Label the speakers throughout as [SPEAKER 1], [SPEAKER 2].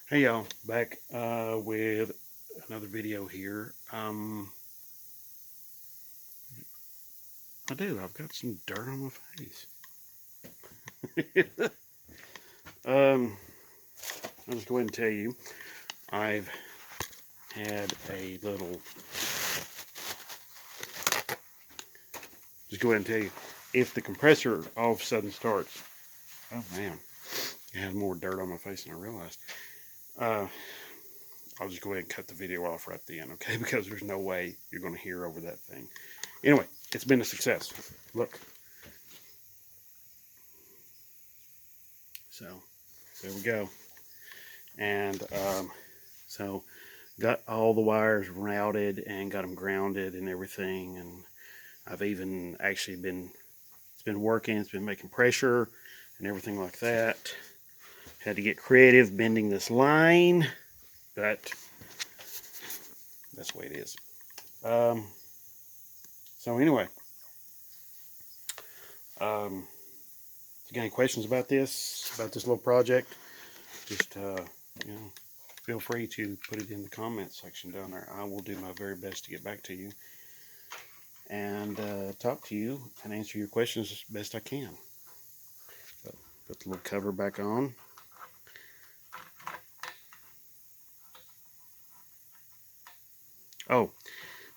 [SPEAKER 1] Hey y'all, back with another video here. I've got some dirt on my face. um, I'll just go ahead and tell you, I've had a little, just go ahead and tell you, if the compressor all of a sudden starts, oh man, I had more dirt on my face than I realized. Uh, I'll just go ahead and cut the video off right then, okay? Because there's no way you're going to hear over that thing. Anyway, it's been a success. Look. So, there we go. And so, got all the wires routed and got them grounded and everything. And I've even actually it's been working, it's been making pressure and everything like that. Had to get creative bending this line, but that's the way it is. So anyway, if you got any questions about this little project, just, you know, feel free to put it in the comments section down there. I will do my very best to get back to you and talk to you and answer your questions as best I can. So, put the little cover back on. Oh,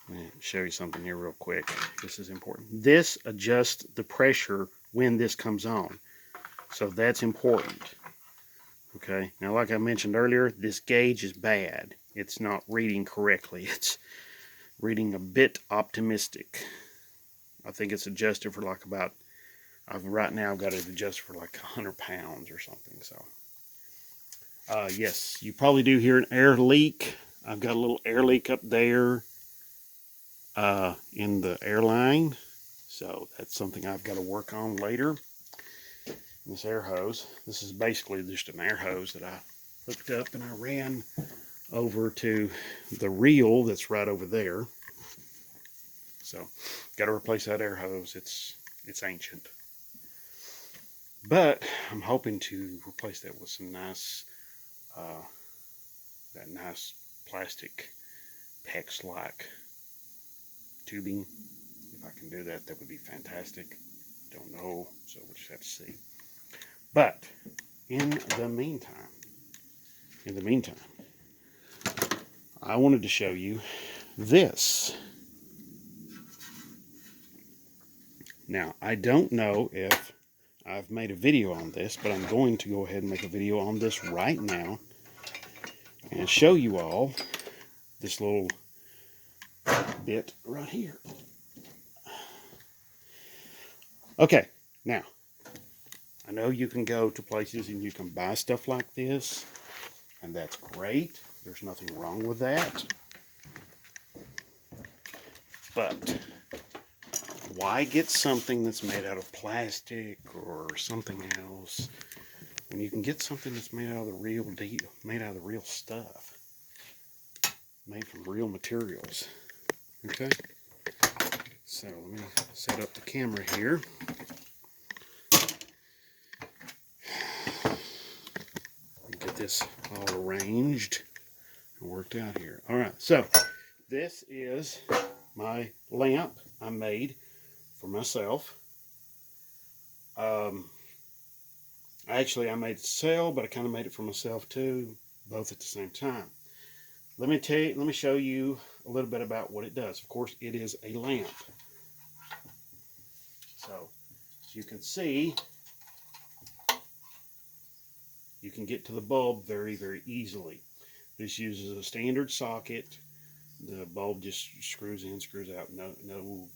[SPEAKER 1] let me show you something here real quick. This is important. This adjusts the pressure when this comes on. So that's important. Okay, now like I mentioned earlier, this gauge is bad. It's not reading correctly. It's reading a bit optimistic. I think it's adjusted for like about, right now I've got it adjusted for like 100 pounds or something. So, yes, you probably do hear an air leak. I've got a little air leak up there in the airline. So that's something I've got to work on later. This air hose. This is basically just an air hose that I hooked up and I ran over to the reel that's right over there. So, got to replace that air hose. It's ancient, but I'm hoping to replace that with some nice, that nice plastic PEX-like tubing. If I can do that, that would be fantastic. Don't know, so we'll just have to see. But in the meantime, I wanted to show you this. Now, I don't know if I've made a video on this, but I'm going to go ahead and make a video on this right now and show you all this little bit right here. Okay, now, I know you can go to places and you can buy stuff like this, and that's great. There's nothing wrong with that. But why get something that's made out of plastic or something else when you can get something that's made out of the real deal, made out of the real stuff, made from real materials? Okay, so let me set up the camera here. Get this all arranged and worked out here. All right, so this is my lamp I made for myself. Actually, I made it to sell, but I kind of made it for myself too, both at the same time. Let me show you a little bit about what it does. Of course, it is a lamp. So, as you can see, you can get to the bulb very, very easily. This uses a standard socket. The bulb just screws in, screws out. No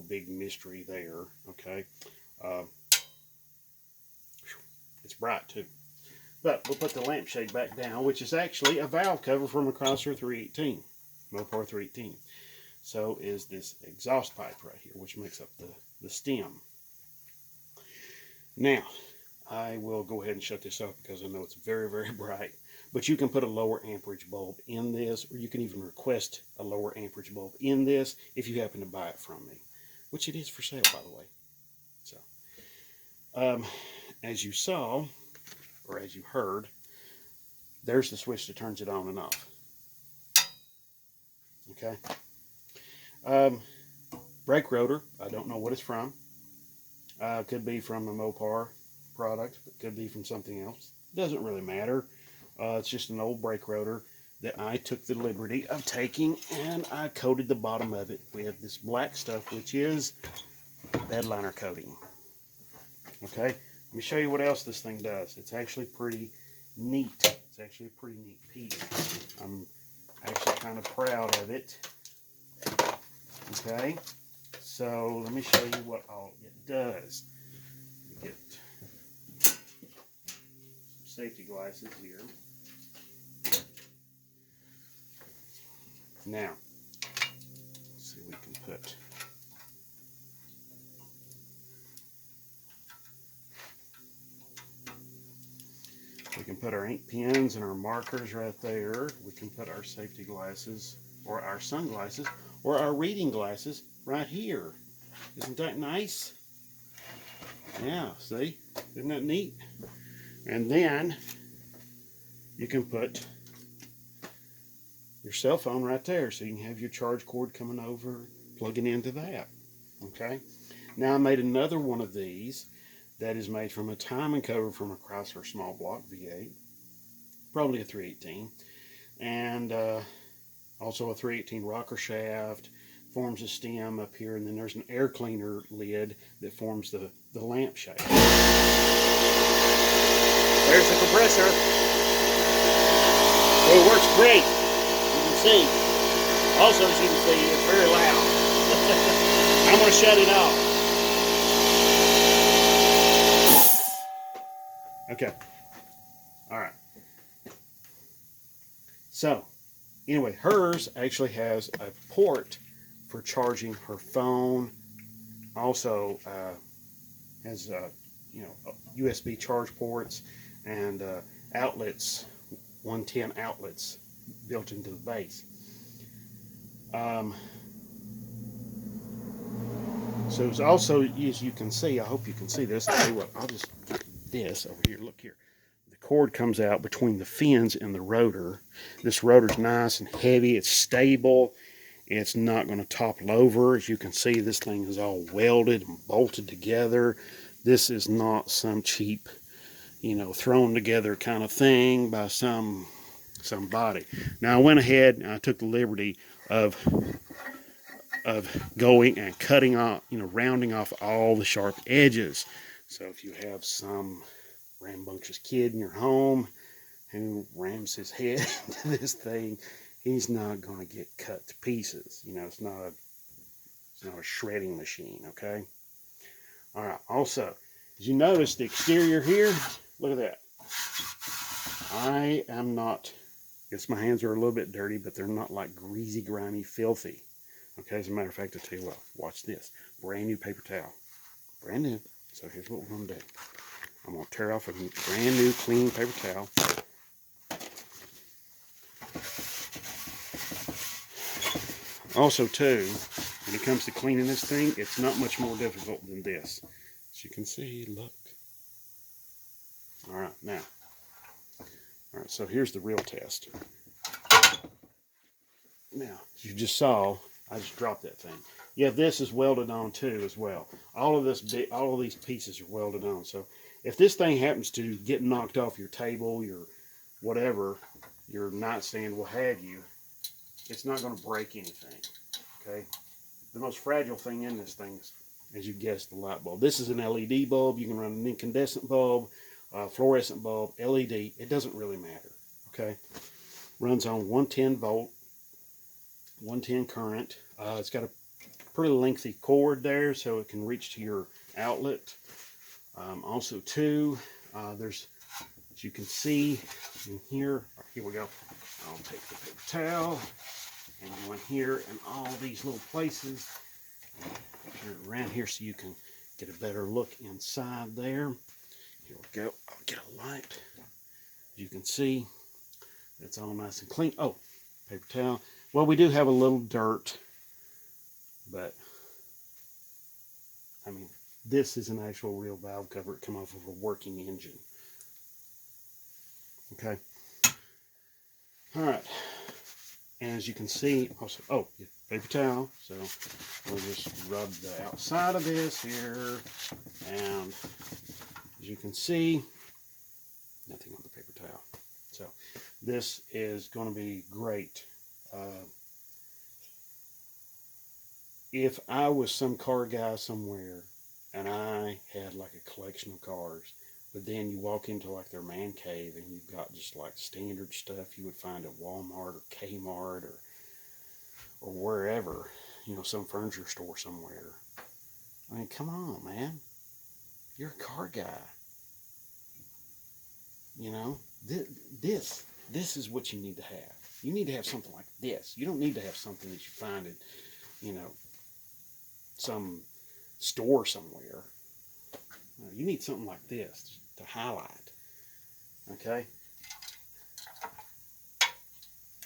[SPEAKER 1] big mystery there. Okay. Uh, it's bright too. But we'll put the lampshade back down, which is actually a valve cover from a Chrysler 318, Mopar 318. So is this exhaust pipe right here, which makes up the stem. Now, I will go ahead and shut this off because I know it's very, very bright. But you can put a lower amperage bulb in this, or you can even request a lower amperage bulb in this if you happen to buy it from me, which it is for sale, by the way. So, as you saw, or as you heard, there's the switch that turns it on and off. Okay. Brake rotor, I don't know what it's from. Could be from a Mopar product, but could be from something else. Doesn't really matter. It's just an old brake rotor that I took the liberty of taking, and I coated the bottom of it with this black stuff, which is bed liner coating. Okay, let me show you what else this thing does. It's actually pretty neat. It's actually a pretty neat piece. I'm actually kind of proud of it. Okay, so let me show you what all it does. Let me get some safety glasses here. Now, let's see what we can put. We can put our ink pens and our markers right there. We can put our safety glasses or our sunglasses or our reading glasses right here. Isn't that nice? Yeah, see? Isn't that neat? And then you can put your cell phone right there, so you can have your charge cord coming over, plugging into that. Okay? Now I made another one of these that is made from a timing cover from a Chrysler small block V8, probably a 318, and also a 318 rocker shaft, forms a stem up here, and then there's an air cleaner lid that forms the lamp shaft. There's the compressor. It works great. You can see. Also, as you can see, it's very loud. I'm going to shut it off. Okay. All right. So, anyway, hers actually has a port for charging her phone. Also has USB charge ports and outlets, 110 outlets built into the base. So it's also, as you can see, I hope you can see this. I'll tell you what, I'll just get this over here. Look here. The cord comes out between the fins and the rotor. This rotor's nice and heavy. It's stable. It's not going to topple over. As you can see, this thing is all welded and bolted together. This is not some cheap, thrown together kind of thing by somebody. Now I went ahead and I took the liberty of going and cutting off, rounding off all the sharp edges. So if you have some rambunctious kid in your home who rams his head into this thing, he's not going to get cut to pieces. It's not a shredding machine, okay? All right, also, as you notice the exterior here, look at that. I am not, yes, my hands are a little bit dirty, but they're not like greasy, grimy, filthy. Okay, as a matter of fact, I'll tell you what, watch this. Brand new paper towel. Brand new. So here's what we're going to do. I'm going to tear off a brand new clean paper towel. Also, too, when it comes to cleaning this thing, it's not much more difficult than this. As you can see, look. All right, now. All right, so here's the real test. Now, as you just saw, I just dropped that thing. Yeah, this is welded on too as well. All of these pieces are welded on. So if this thing happens to get knocked off your table, your whatever, your nightstand, what have you, it's not going to break anything. Okay. The most fragile thing in this thing is, as you guessed, the light bulb. This is an LED bulb. You can run an incandescent bulb, fluorescent bulb, LED. It doesn't really matter. Okay. Runs on 110 volt. 110 current. It's got a pretty lengthy cord there, so it can reach to your outlet. Also, too, there's, as you can see in here, here we go. I'll take the paper towel and go in here and all these little places. Turn it around here so you can get a better look inside there. Here we go. I'll get a light. As you can see, it's all nice and clean. Oh, paper towel. Well, we do have a little dirt, but, I mean, this is an actual real valve cover. It came off of a working engine. Okay. All right. And as you can see, also, oh, paper towel. So we'll just rub the outside of this here. And as you can see, nothing on the paper towel. So this is going to be great. If I was some car guy somewhere and I had like a collection of cars, but then you walk into like their man cave and you've got just like standard stuff you would find at Walmart or Kmart or wherever, you know, some furniture store somewhere. I mean, come on, man. You're a car guy. You know, this is what you need to have. You need to have something like this. You don't need to have something that you find at, you know, some store somewhere. You need something like this to highlight. Okay?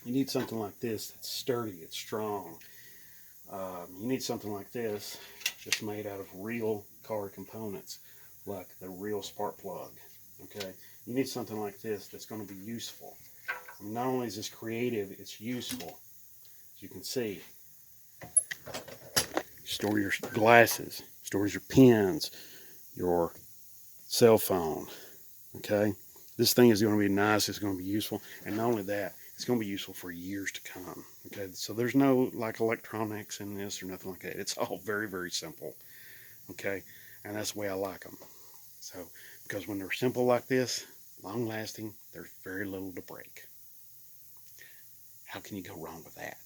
[SPEAKER 1] You need something like this that's sturdy, it's strong. You need something like this just made out of real car components, like the real spark plug. Okay? You need something like this that's going to be useful. I mean, not only is this creative, it's useful. As you can see, store your glasses, stores your pens, your cell phone. Okay, this thing is going to be nice. It's going to be useful, and not only that, it's going to be useful for years to come. Okay, so there's no like electronics in this or nothing like that. It's all very, very simple. Okay, and that's the way I like them. So because when they're simple like this, long lasting, there's very little to break. How can you go wrong with that?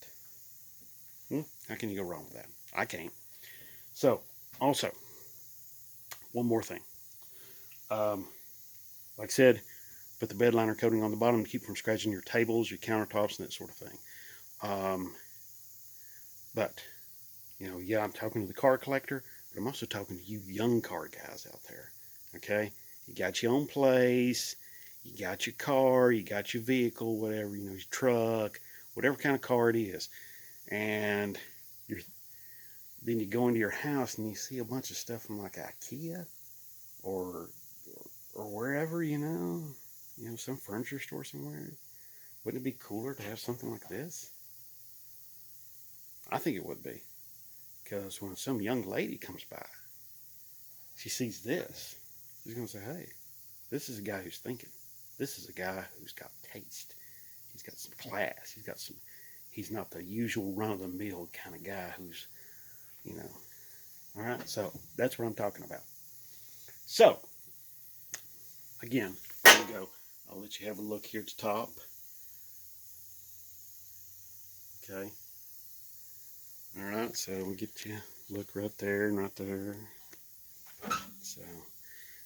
[SPEAKER 1] How can you go wrong with that? I can't. So, also, one more thing. Like I said, put the bed liner coating on the bottom to keep from scratching your tables, your countertops, and that sort of thing. But, you know, yeah, I'm talking to the car collector, but I'm also talking to you young car guys out there. Okay? You got your own place, you got your car, you got your vehicle, whatever, you know, your truck, whatever kind of car it is. And then you go into your house and you see a bunch of stuff from like IKEA or wherever, you know, some furniture store somewhere. Wouldn't it be cooler to have something like this? I think it would be. Because when some young lady comes by, she sees this, she's going to say, hey, this is a guy who's thinking. This is a guy who's got taste. He's got some class. He's not the usual run-of-the-mill kind of guy who's, you know. All right, so that's what I'm talking about. So, again, there we go. I'll let you have a look here at the top. Okay. All right, so we get you look right there and right there. So,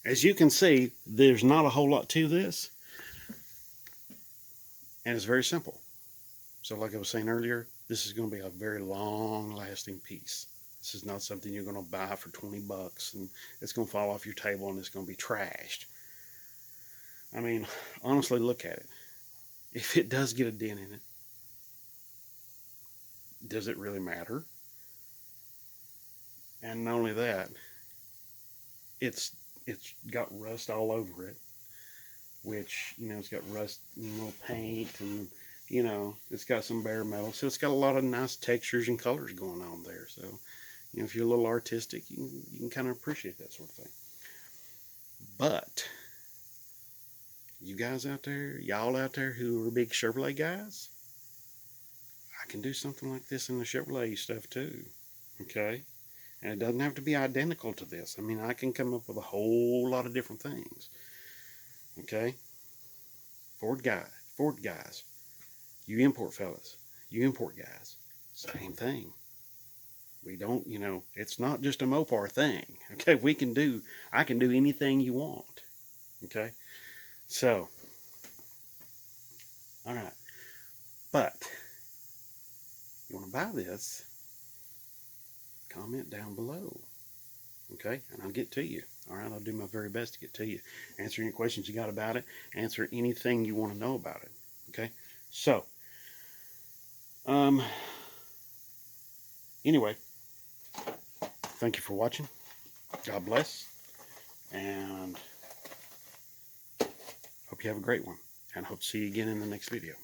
[SPEAKER 1] as you can see, there's not a whole lot to this, and it's very simple. So like I was saying earlier, this is going to be a very long-lasting piece. This is not something you're going to buy for 20 bucks and it's going to fall off your table and it's going to be trashed. I mean, honestly, look at it. If it does get a dent in it, does it really matter? And not only that, it's got rust all over it, which, you know, it's got rust and little paint and, you know, it's got some bare metal. So it's got a lot of nice textures and colors going on there. So, you know, if you're a little artistic, you can kind of appreciate that sort of thing. But you guys out there, y'all out there who are big Chevrolet guys, I can do something like this in the Chevrolet stuff too. Okay? And it doesn't have to be identical to this. I mean, I can come up with a whole lot of different things. Okay? Ford guys, you import fellas, you import guys, same thing. We don't, you know, it's not just a Mopar thing. Okay? I can do anything you want. Okay? So, all right. But, you want to buy this, comment down below. Okay? And I'll get to you. All right? I'll do my very best to get to you. Answer any questions you got about it. Answer anything you want to know about it. Okay? So, anyway, thank you for watching. God bless. And hope you have a great one. And hope to see you again in the next video.